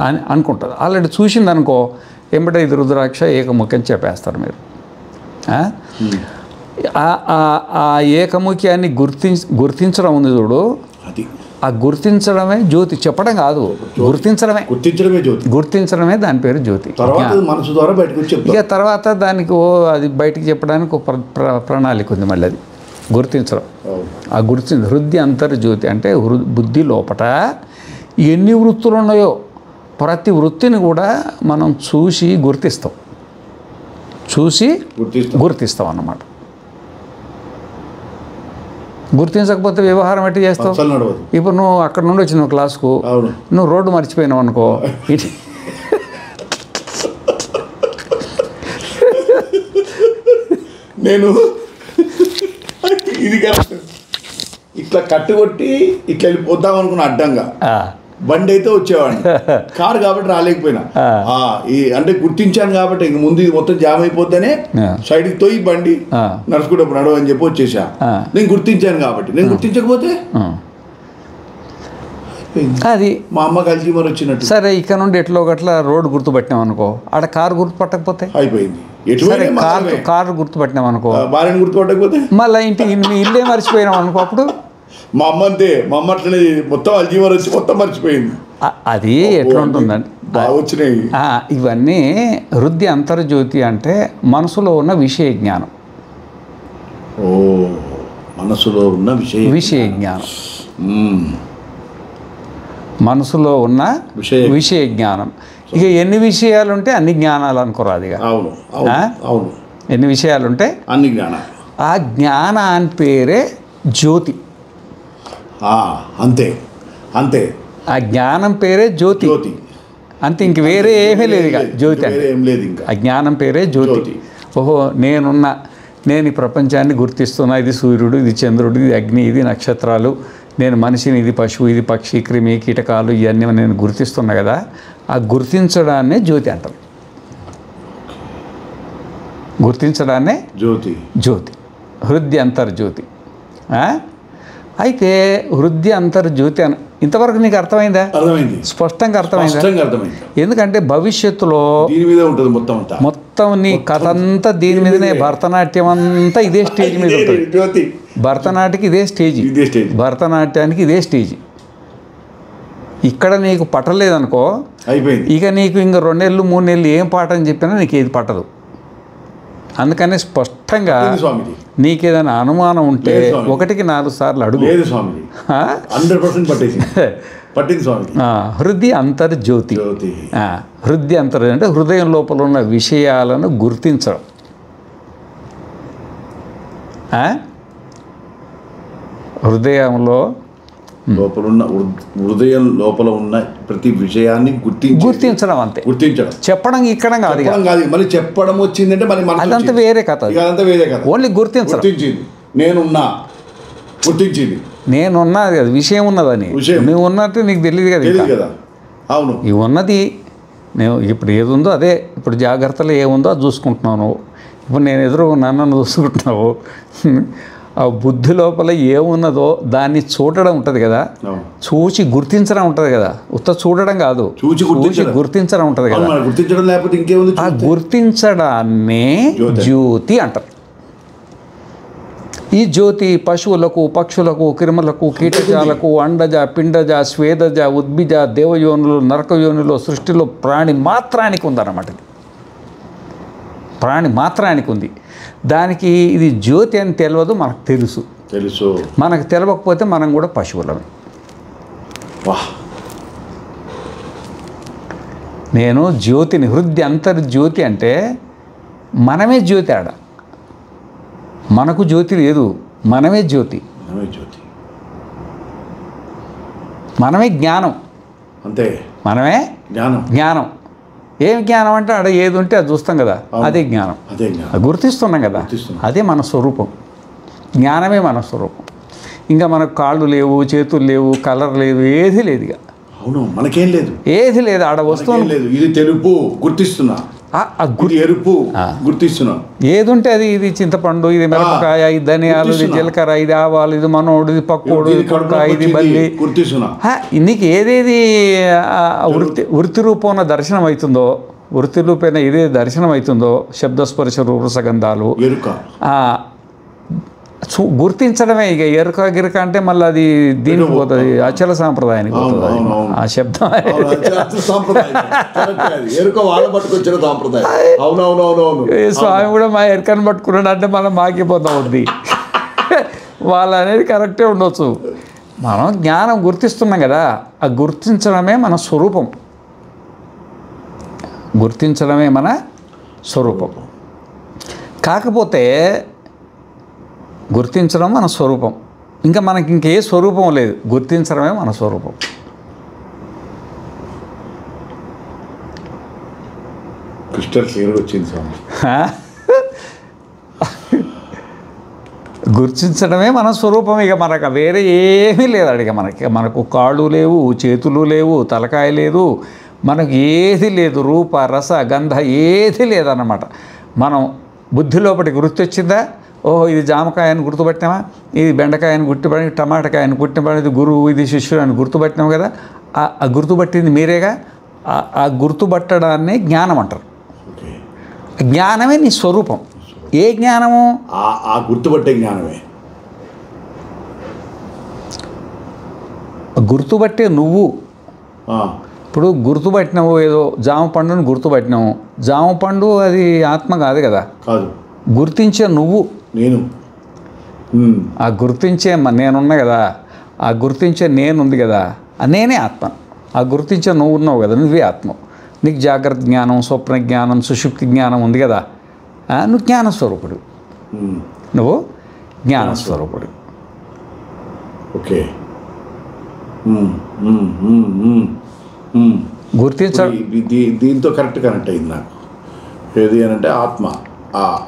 అని అనుకుంటుంది. ఆల్రెడీ చూసింది అనుకో, ఎంబటే ఇది రుద్రాక్ష ఏకముఖి అని చెప్పేస్తారు మీరు. ఆ ఏకముఖ్యాన్ని గుర్తించడం ఉంది చూడు, ఆ గుర్తించడమే జ్యోతి. చెప్పడం కాదు, గుర్తించడమే దాని పేరు జ్యోతి. మనసు ద్వారా బయటకు వచ్చి ఇక తర్వాత దానికి అది బయటికి చెప్పడానికి ఒక ప్రణాళిక ఉంది మళ్ళీ. అది గుర్తించడం. ఆ హృది అంతర్జ్యోతి అంటే బుద్ధి లోపట ఎన్ని వృత్తులు ఉన్నాయో ప్రతి వృత్తిని కూడా మనం చూసి గుర్తిస్తాం అన్నమాట. గుర్తించకపోతే వ్యవహారం ఎట్టి చేస్తావు? ఇప్పుడు నువ్వు అక్కడ నుండి వచ్చి నువ్వు క్లాస్కు నువ్వు రోడ్డు మర్చిపోయినావు అనుకో, నేను ఇది ఇట్లా కట్టుకొట్టి ఇట్లా వెళ్ళిపోద్దాం అనుకున్నా అడ్డంగా. బండి అయితే వచ్చేవాడిని, కారు కాబట్టి రాలేకపోయినా. అంటే గుర్తించాను కాబట్టి ఇంక ముందు ఇది మొత్తం జామ్ అయిపోద్దనే సైడ్కి తోయి బండి నడుచుకుంటే నడవ అని చెప్పి వచ్చేసా. నేను గుర్తించాను కాబట్టి. నేను గుర్తించకపోతే అది మా అమ్మ కలిసి మరి వచ్చినట్టు. సరే, ఇక్కడ నుండి ఎట్లో గట్లా రోడ్డు గుర్తుపట్టినాం అనుకో, ఆడ కారు గుర్తుపట్టకపోతే అయిపోయింది. కారు గుర్తుపట్టినాం అనుకో, భార్యను గుర్తుపట్టకపోతే మళ్ళీ ఇంటి ఇల్లే మర్చిపోయినాం అనుకో, అప్పుడు మా అమ్మ అంతే, మా అమ్మ అట్లనే మొత్తం అల్జీమర్ వచ్చి మొత్తం మర్చిపోయింది. అది ఎట్లా ఉంటుందండి, బాగా వచ్చినాయి. ఇవన్నీ హృదయ అంతర్జ్యోతి అంటే మనసులో ఉన్న విషయ జ్ఞానం. ఓ, మనసులో ఉన్న విషయ జ్ఞానం, మనసులో ఉన్న విషయ జ్ఞానం. ఇక ఎన్ని విషయాలు ఉంటే అన్ని జ్ఞానాలు అనుకోరాదు. ఇక అవును అవును, ఎన్ని విషయాలు ఉంటే అన్ని జ్ఞానాలు. ఆ జ్ఞానాన్ని పేరే జ్యోతి. అంతే అంతే, ఆ జ్ఞానం పేరే జ్యోతి అంతే, ఇంక వేరే ఏమీ లేదు. ఇక జ్యోతి అంటే ఏం లేదు, ఇంకా ఆ జ్ఞానం పేరే జ్యోతి. ఓహో, నేను ఈ ప్రపంచాన్ని గుర్తిస్తున్నా, ఇది సూర్యుడు, ఇది చంద్రుడు, ఇది అగ్ని, ఇది నక్షత్రాలు, నేను మనిషిని, ఇది పశువు, ఇది పక్షి, క్రిమి, కీటకాలు, ఇవన్నీ నేను గుర్తిస్తున్నా కదా. ఆ గుర్తించడాన్నే జ్యోతి అంటారు. గుర్తించడాన్నే జ్యోతి, హృదయ అంతర్జ్యోతి. అయితే హృదయ అంతర్జ్యోతి అని ఇంతవరకు నీకు అర్థమైందా? అర్థమైంది, స్పష్టంగా అర్థమైందా? ఎందుకంటే భవిష్యత్తులో మొత్తం నీ కథ అంతా దీని మీదనే, భరతనాట్యం అంతా ఇదే స్టేజ్ మీద ఉంటుంది. భరతనాట్యకి ఇదే స్టేజ్, భరతనాట్యానికి ఇదే స్టేజ్. ఇక్కడ నీకు పట్టలేదనుకో అయిపోయింది. ఇక నీకు ఇంక 2 నెలలు 3 నెలలు ఏం పాట అని చెప్పినా నీకు ఏది పట్టదు. అందుకని స్పష్టంగా నీకేదైనా అనుమానం ఉంటే 1కి 4 సార్లు అడుగు. హృదయ అంతర్జ్యోతి. హృదయ అంతర్జ్యోతి అంటే హృదయం లోపల ఉన్న విషయాలను గుర్తించడం. హృదయం లోపల ఉన్న ప్రతి విషయాన్ని గుర్తించడం అంతే. చెప్పడం ఇక్కడ కాదు, మళ్ళీ చెప్పడం వచ్చిందంటే అదంతా వేరే కథ. ఓన్లీ గుర్తించింది, నేనున్నా కదా, విషయం ఉన్నదని. నువ్వు ఉన్నట్టు నీకు తెలియదు కదా. అవును, ఇవి ఉన్నది నేను ఇప్పుడు ఏది ఉందో అదే. ఇప్పుడు జాగ్రత్తలు ఏముందో అది చూసుకుంటున్నాను. ఇప్పుడు నేను ఎదురు నన్ను చూసుకుంటున్నావు. ఆ బుద్ధి లోపల ఏమున్నదో దాన్ని చూడడం ఉంటుంది కదా, చూచి గుర్తించడం ఉంటుంది కదా. చూడడం కాదు, చూచి గుర్తించడం ఉంటుంది కదా. ఆ గుర్తించడాన్నే జ్యోతి అంటారు. ఈ జ్యోతి పశువులకు, పక్షులకు, క్రిములకు, కీటజాలకు, అండజ, పిండజ, స్వేదజ, ఉద్భిజ, దేవయోనులు, నరకయోనులు, సృష్టిలో ప్రాణి మాత్రానికి ఉందన్నమాట. ప్రాణి మాత్రానికి ఉంది. దానికి ఇది జ్యోతి అని తెలియదు, మనకు తెలుసు. మనకు తెలియకపోతే మనం కూడా పశువులమే. నేను జ్యోతిని, హృదయ అంతర్జ్యోతి అంటే మనమే జ్యోతి. ఆడ మనకు జ్యోతి లేదు, మనమే జ్యోతి. మనమే జ్ఞానం. అంతే, మనమే జ్ఞానం. ఏం జ్ఞానం అంటే ఆడ ఏది ఉంటే అది చూస్తాం కదా, అదే జ్ఞానం. గుర్తిస్తున్నాం కదా, అదే మన స్వరూపం. జ్ఞానమే మన స్వరూపం. ఇంకా మనకు కాళ్ళు లేవు, చేతులు లేవు, కలర్ లేదు, ఏది లేదు. ఇక అవును, మనకేం లేదు, ఏది లేదు. ఆడ వస్తువు లేదు. ఇది తెలుపు గుర్తిస్తున్నా, ఎరుపు గుర్తిస్తున్నా. ఏది ఉంటే అది. ఇది చింతపండు, ఇది మిరపకాయ, ఇది ధనియాలు, ఇది జీలకర్ర, ఇది ఆవాలు, ఇది మనోడు, ఇది పక్కోడు, ఇది కుక్క, ఇది బల్లి గుర్తిస్తున్నా. నీకు ఏదేది వృత్తి రూపంలో దర్శనం అవుతుందో, వృత్తి రూపేణ ఏదే దర్శనం అవుతుందో, శబ్దస్పర్శ రూపసగంధాలు గుర్తించడమే. ఇక ఎరుక గిరక అంటే మళ్ళీ అది దీనికి పోతుంది, అచల సాంప్రదాయానికి పోతుంది. ఆ శబ్దం స్వామి కూడా మా ఎరుకను పట్టుకున్నాడు అంటే మనం మాకిపోతాం ఉంది. వాళ్ళు అనేది కరెక్టే ఉండొచ్చు. మనం జ్ఞానం గుర్తిస్తున్నాం కదా, ఆ గుర్తించడమే మన స్వరూపం. గుర్తించడమే మన స్వరూపం. కాకపోతే గుర్తించడం మన స్వరూపం. ఇంకా మనకి ఇంకే స్వరూపం లేదు, గుర్తించడమే మన స్వరూపం. గుర్తించడమే మన స్వరూపం. ఇక మనకు వేరే ఏమీ లేదు. అడిగ మనకు కాళ్ళు లేవు, చేతులు లేవు, తలకాయ లేదు, మనకు ఏది లేదు. రూప, రస, గంధ ఏది లేదన్నమాట. మనం బుద్ధి లోపలికి గుర్తు వచ్చిందా, ఓహో ఇది జామకాయని గుర్తుపట్టినామా, ఇది బెండకాయని గుర్తుపట్టి, టమాటకాయని గుర్తుపట్టి, ఇది గురువు, ఇది శిష్యుడు అని గుర్తుపట్టినాం కదా. ఆ గుర్తుపట్టింది మీరేగా. ఆ గుర్తుపట్టడాన్ని జ్ఞానం అంటారు. జ్ఞానమే నీ స్వరూపం. ఏ జ్ఞానము? ఆ గుర్తుపట్టే జ్ఞానమే. గుర్తుపట్టే నువ్వు. ఇప్పుడు గుర్తుపట్టినావు, ఏదో జామ పండుని గుర్తుపట్టినావు. జామ పండు అది ఆత్మ కాదు కదా, కాదు. గుర్తించే నువ్వు, నేను. ఆ గుర్తించే నేనున్నా కదా, ఆ గుర్తించే నేనుంది కదా, నేనే ఆత్మ. ఆ గుర్తించే నువ్వు ఉన్నావు కదా, నువ్వే ఆత్మ. నీకు జాగ్రత్త జ్ఞానం, స్వప్న జ్ఞానం, సుషుప్తి జ్ఞానం ఉంది కదా, నువ్వు జ్ఞానస్వరూపుడు. నువ్వు జ్ఞానస్వరూపుడు. ఓకే. గుర్తించడం దీంతో కనెక్ట్ అయింది నాకు. ఏది అని అంటే ఆత్మ,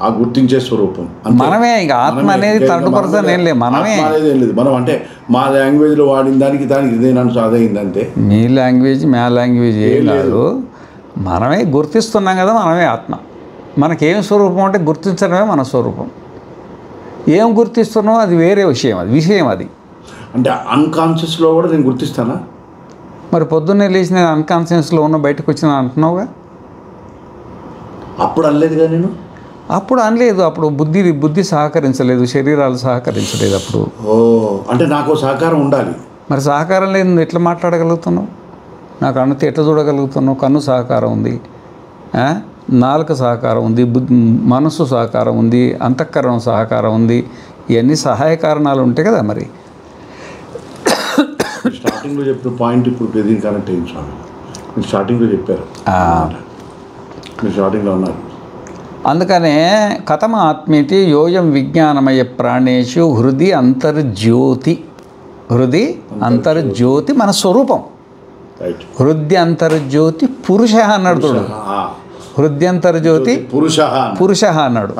ఆ గుర్తించే స్వరూపం మనమే. ఇక ఆత్మ అనేది థర్డ్ పర్సన్ ఏం లేదు, మనమే అనేది ఏం లేదు. మనం అంటే మా లాంగ్వేజ్లో వాడిన దానికి ఇదేనని అదైంది అంతే. మీ లాంగ్వేజ్ మా లాంగ్వేజ్ ఏం కాదు, మనమే గుర్తిస్తున్నాం కదా, మనమే ఆత్మ. మనకేం స్వరూపం అంటే గుర్తించడమే మన స్వరూపం. ఏం గుర్తిస్తున్నావు అది వేరే విషయం. అది అంటే అన్కాన్షియస్లో కూడా నేను గుర్తిస్తానా? మరి పొద్దున్నే లేచి నేను అన్కాన్షియస్లో ఉన్న బయటకు వచ్చిన అంటున్నావుగా. అప్పుడు అనలేదుగా నేను. అప్పుడు అనలేదు, అప్పుడు బుద్ధి సహకరించలేదు, శరీరాలు సహకరించలేదు అప్పుడు. అంటే నాకు సహకారం ఉండాలి. మరి సహకారం లేదు, నువ్వు ఎట్లా మాట్లాడగలుగుతున్నావు? నాకు అన్నది ఎట్లా చూడగలుగుతున్నావు? కన్ను సహకారం ఉంది, నాలుక సహకారం ఉంది, మనస్సు సహకారం ఉంది, అంతఃకరణం సహకారం ఉంది. ఇవన్నీ సహాయ కారణాలు ఉంటాయి కదా. మరి స్టార్టింగ్లో చెప్పిన పాయింట్ ఇప్పుడు దీనికి కనెక్ట్ అయింది స్వామి. మీరు స్టార్టింగ్లో చెప్పారు, మీరు స్టార్టింగ్లో ఉన్నారు. అందుకనే కథమ ఆత్మీతి యోయం విజ్ఞానమయ ప్రాణేషు హృది అంతర్జ్యోతి. హృది అంతర్జ్యోతి మన స్వరూపం. హృద్యంతర్జ్యోతి పురుష అన్నాడు చూడు. హృద్యంతర్జ్యోతి పురుష అన్నాడు.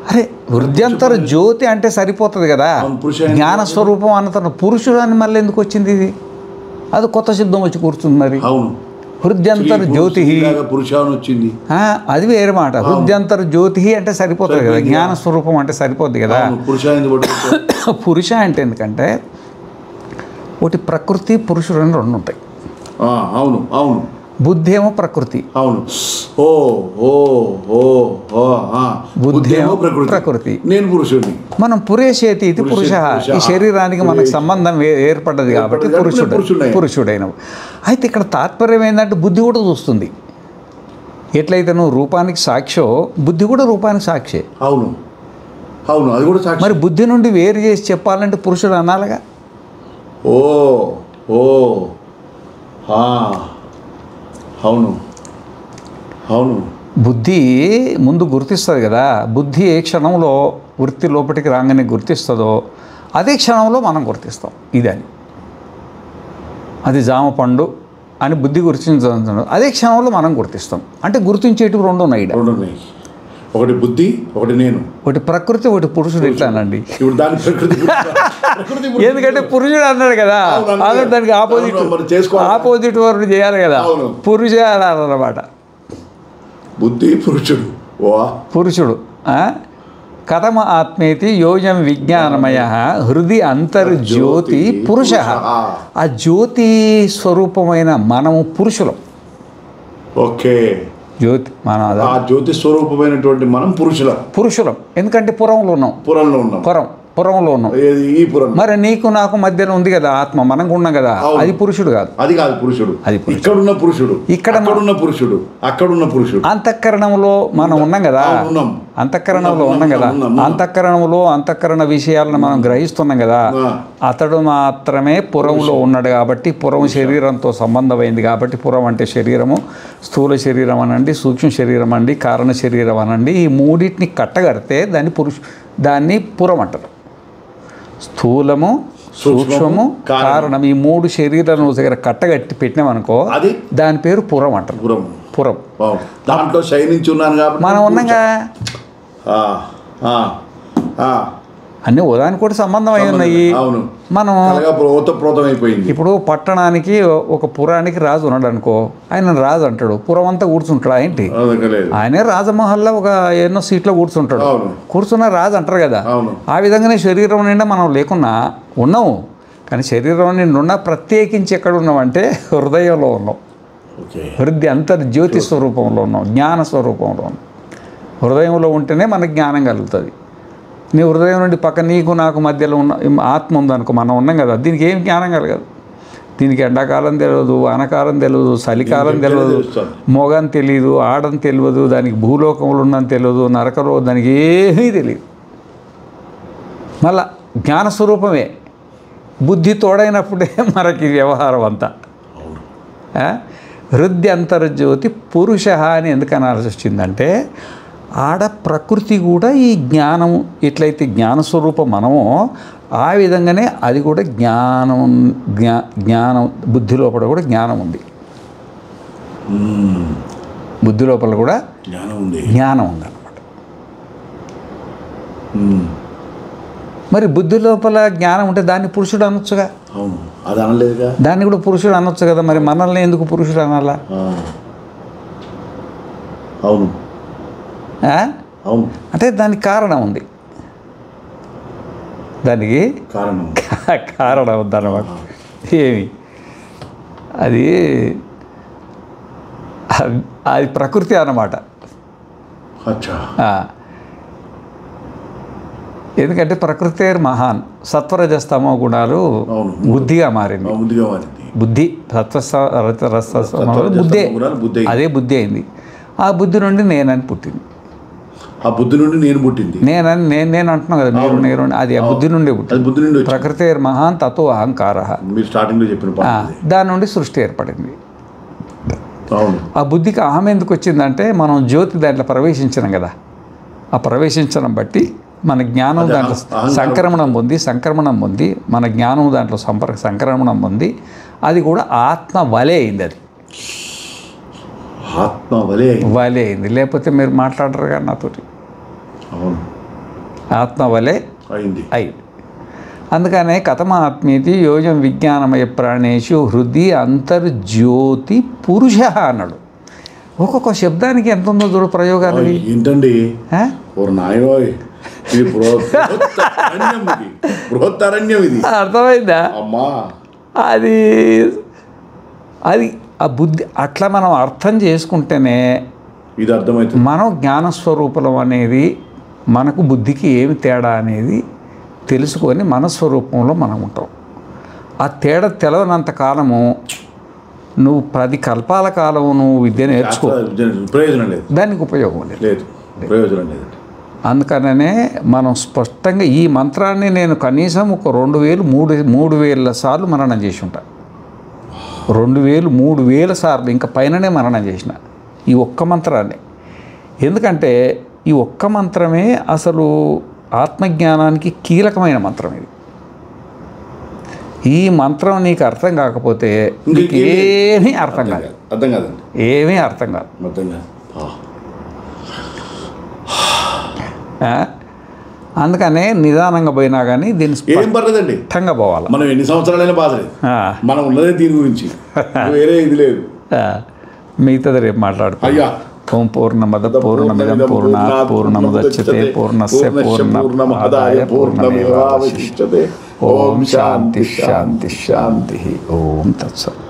అరే హృద్యంతర్జ్యోతి అంటే సరిపోతుంది కదా, జ్ఞానస్వరూపం అన్న పురుషుడు అని మళ్ళీ ఎందుకు వచ్చింది? ఇది అది కొత్త సిద్ధం వచ్చి కూర్చుంది. మరి హృద్యంతర్జ్యోతి వచ్చింది, అది వేరే మాట. హృద్యంతర్జ్యోతి అంటే సరిపోతుంది కదా, జ్ఞానస్వరూపం అంటే సరిపోద్ది కదా. పురుష అంటే ఎందుకంటే ఒకటి ప్రకృతి, పురుషుడు అని రెండు ఉంటాయి. అవును అవును. బుద్ధి ఏమో ప్రకృతి. అవును. బుద్ధి ఏమో ప్రకృతి, నేను పురుషుడిని. మనం పురేషేతి ఇది పురుష. ఈ శరీరానికి మనకు సంబంధం ఏర్పడ్డది కాబట్టి పురుషుడైన. అయితే ఇక్కడ తాత్పర్యం ఏంటంటే బుద్ధి కూడా చూస్తుంది. ఎట్లయితే నువ్వు రూపానికి సాక్షో, బుద్ధి కూడా రూపానికి సాక్షే. అవును అవును, అది కూడా సాక్షి. మరి బుద్ధి నుండి వేరు చేసి చెప్పాలంటే పురుషుడు అనాలిగా. అవును అవును. బుద్ధి ముందు గుర్తిస్తుంది కదా. బుద్ధి ఏ క్షణంలో వృత్తి లోపలికి రాగానే గుర్తిస్తుందో అదే క్షణంలో మనం గుర్తిస్తాం ఇదని. అది జామ పండు అని బుద్ధి గుర్తించడం అదే క్షణంలో మనం గుర్తిస్తాం. అంటే గుర్తించేటివి రెండు ఉన్నాయి. ఒకటి బుద్ధి, ఒకటి నేను. ఒకటి ప్రకృతి, ఒకటి పురుషుడు. ఇట్లానండి. ఇప్పుడు దాని ప్రకృతి ఎందుకంటే పురుషుడు అన్నాడు కదా, దానికి ఆపోజిట్ వరకు చేయాలి కదా, పురుషుడు అన్నమాట. బుద్ధి పురుషుడు. కథమ ఆత్మేతి యోయం విజ్ఞానమయ హృది అంతర్జ్యోతి పురుష. ఆ జ్యోతి స్వరూపమైన మనము పురుషులం. ఓకే. జ్యోతి మన ఆ జ్యోతి స్వరూపమైనటువంటి మనం పురుషులం. ఎందుకంటే పురంలో ఉన్నాం. పురంలో ఉన్నాం. ఈ పురం. మరి నీకు నాకు మధ్యలో ఉంది కదా ఆత్మ, మనం ఉన్నాం కదా. అది పురుషుడు కాదు. అది కాదు పురుషుడు. అది ఇక్కడున్న పురుషుడు, ఇక్కడున్న పురుషుడు, అక్కడున్న పురుషుడు. అంతఃకరణంలో మనం ఉన్నాం కదా. అంతఃకరణంలో ఉన్నాం కదా. అంతఃకరణ విషయాలను మనం గ్రహిస్తున్నాం కదా. అతడు మాత్రమే పురంలో ఉన్నాడు కాబట్టి, పురం శరీరంతో సంబంధమైంది కాబట్టి, పురం అంటే శరీరము, స్థూల శరీరం అనండి, సూక్ష్మ శరీరం అండి, కారణ శరీరం అనండి. ఈ మూడింటిని కట్టగడితే దాన్ని పురం అంటారు. స్థూలము, సూక్ష్మము, కారణం, ఈ మూడు శరీరాలను దగ్గర కట్టగట్టి పెట్టినామనుకో దాని పేరు పురం అంటారు. పురం. దాంట్లో శయనించి ఉన్నాను కాబట్టి మనం ఉన్నాగా. అన్నీ ఉదానికి కూడా సంబంధం అయి ఉన్నాయి. మనం ఇప్పుడు పట్టణానికి ఒక పురానికి రాజు ఉన్నాడు అనుకో, ఆయన రాజు అంటాడు, పురం అంతా కూర్చుంటాడు. ఏంటి ఆయనే రాజమహల్లో ఒక ఎన్నో సీట్లో కూర్చున్న రాజు అంటారు కదా. ఆ విధంగానే శరీరం నిండా మనం లేకున్నా ఉన్నాము, కానీ శరీరం నిండా ఉన్నా ప్రత్యేకించి ఎక్కడ ఉన్నామంటే హృదయంలో ఉన్నాం. హృదయ అంతర్జ్యోతి స్వరూపంలో ఉన్నాం, జ్ఞాన స్వరూపంలో ఉన్నాం. హృదయంలో ఉంటేనే మనకు జ్ఞానం కలుగుతుంది. నీ హృదయం నుండి పక్క నీకు నాకు మధ్యలో ఉన్న ఆత్మ ఉందనుకో, మనం ఉన్నాం కదా, దీనికి ఏం జ్ఞానం కలగదు. దీనికి ఎండాకాలం తెలియదు, వానకాలం తెలియదు, చలికాలం తెలియదు, మొగని తెలియదు, ఆడని తెలియదు, దానికి భూలోకంలో ఉన్నని తెలియదు, నరకలో దానికి ఏమీ తెలియదు. మళ్ళా జ్ఞానస్వరూపమే. బుద్ధి తోడైనప్పుడే మనకి వ్యవహారం అంతా. హృదయ అంతర్జ్యోతి పురుష అని ఎందుకు అనాల్సి వచ్చిందంటే, ఆడ ప్రకృతి కూడా ఈ జ్ఞానం ఎట్లయితే జ్ఞానస్వరూపం మనమో ఆ విధంగానే అది కూడా జ్ఞానం బుద్ధి లోపల కూడా జ్ఞానం ఉంది. బుద్ధి లోపల కూడా జ్ఞానం ఉందన్నమాట. మరి బుద్ధి లోపల జ్ఞానం ఉంటే దాన్ని పురుషుడు అనొచ్చుగా. అది అనలేదుగా, దాన్ని కూడా పురుషుడు అనొచ్చు కదా. మరి మనల్ని ఎందుకు పురుషుడు అనాలా? అవును అవును, అంటే దానికి కారణం ఉంది, దానికి కారణం ఉందన్నమాట. ఏమి అది అది ప్రకృతి అన్నమాట. ఎందుకంటే ప్రకృతి మహాన్, సత్వరజస్తమో గుణాలు బుద్ధిగా మారింది. బుద్ధి బుద్ధే, అదే బుద్ధి అయింది. ఆ బుద్ధి నుండి నేనని పుట్టింది. ఆ బుద్ధి నుండి నేను పుట్టింది. నేను అంటున్నాను కదా, నేను అది ఆ బుద్ధి నుండి పుట్టింది. ప్రకృతి మహాన్ తతో అహంకార, మీరు స్టార్టింగ్లో చెప్పిన దాని నుండి సృష్టి ఏర్పడింది. ఆ బుద్ధికి అహం ఎందుకు వచ్చిందంటే, మనం జ్యోతి దాంట్లో ప్రవేశించినాం కదా. ఆ ప్రవేశించడం బట్టి మన జ్ఞానం దాంట్లో సంక్రమణం పొంది మన జ్ఞానం దాంట్లో సంక్రమణం పొంది అది కూడా ఆత్మ వలే అయింది. అది ఆత్మ వలే అయింది. లేకపోతే మీరు మాట్లాడరు కానీ నాతోటి. ఆత్మ వలే అయింది. అందుకనే కథమాత్మీతి యోజం విజ్ఞానమయ ప్రాణేషు హృదయ అంతర్జ్యోతి పురుష అన్నాడు. ఒక్కొక్క శబ్దానికి ఎంత ఉందో చూడు ప్రయోగాలు. ఏంటండి అర్థమైందా? అది అది ఆ బుద్ధి అట్లా మనం అర్థం చేసుకుంటేనే ఇది అర్థమవుతుంది. మనం జ్ఞానస్వరూపం అనేది మనకు బుద్ధికి ఏమి తేడా అనేది తెలుసుకొని మనస్వరూపంలో మనం ఉంటాం. ఆ తేడా తెలవనంత కాలము నువ్వు 10 కల్పాల కాలం నువ్వు విద్య నేర్చుకో, ప్రయోజనం లేదు, దానికి ఉపయోగం లేదు, ప్రయోజనం లేదు. అందుకనే మనం స్పష్టంగా ఈ మంత్రాన్ని నేను కనీసం ఒక 2000-3000 సార్లు మననం చేసి ఉంటా. 2000-3000 సార్లు ఇంకా పైననే మననం చేసిన ఈ ఒక్క మంత్రాన్ని. ఎందుకంటే ఈ ఒక్క మంత్రమే అసలు ఆత్మజ్ఞానానికి కీలకమైన మంత్రం. ఇది ఈ మంత్రం నీకు అర్థం కాకపోతే ఏమీ అర్థం కాదు. ఏమీ అర్థం కాదు. అందుకనే నిదానంగా పోయినా కానీ దీన్ని ఏం పర్లేదండి, స్పష్టంగా పోవాలి. మనం ఎన్ని సంవత్సరాలైనా బాధలేదు, మనం ఉన్నదే దీని గురించి, వేరే ఇది లేదు. మిగతాది రేపు మాట్లాడుకో. ఓం పూర్ణమద పూర్ణమిదం పూర్ణాత్ పూర్ణముదచ్యతే పూర్ణస్య పూర్ణమాదాయ పూర్ణమేవావశిష్యతే. ఓం శాంతి శాంతి శాంతి. ఓం తత్సత్.